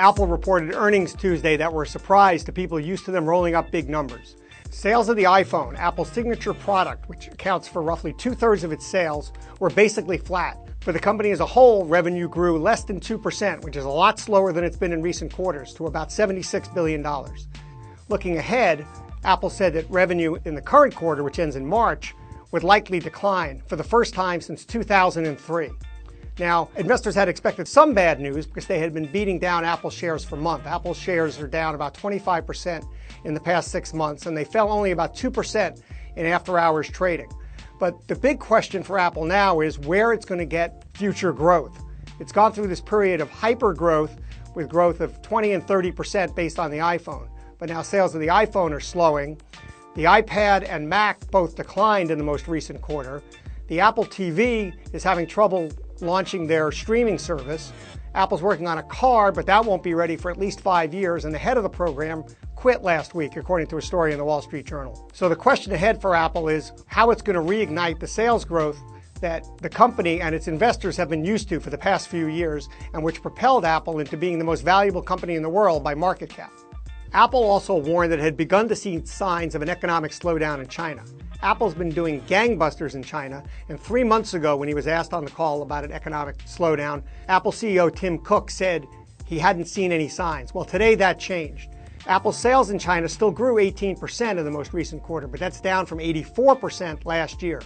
Apple reported earnings Tuesday that were a surprise to people used to them rolling up big numbers. Sales of the iPhone, Apple's signature product, which accounts for roughly 2/3 of its sales, were basically flat. For the company as a whole, revenue grew less than 2%, which is a lot slower than it's been in recent quarters, to about $76 billion. Looking ahead, Apple said that revenue in the current quarter, which ends in March, would likely decline for the first time since 2003. Now, investors had expected some bad news because they had been beating down Apple shares for months. Apple shares are down about 25% in the past 6 months, and they fell only about 2% in after-hours trading. But the big question for Apple now is where it's going to get future growth. It's gone through this period of hyper growth with growth of 20 and 30% based on the iPhone. But now sales of the iPhone are slowing. The iPad and Mac both declined in the most recent quarter. The Apple TV is having trouble launching their streaming service. Apple's working on a car, but that won't be ready for at least 5 years, and the head of the program quit last week, according to a story in the Wall Street Journal. So the question ahead for Apple is how it's going to reignite the sales growth that the company and its investors have been used to for the past few years, and which propelled Apple into being the most valuable company in the world by market cap. Apple also warned that it had begun to see signs of an economic slowdown in China. Apple's been doing gangbusters in China, and 3 months ago when he was asked on the call about an economic slowdown, Apple CEO Tim Cook said he hadn't seen any signs. Well, today that changed. Apple's sales in China still grew 18% in the most recent quarter, but that's down from 84% last year.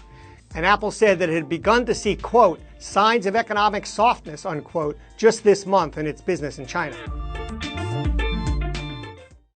And Apple said that it had begun to see, quote, signs of economic softness, unquote, just this month in its business in China.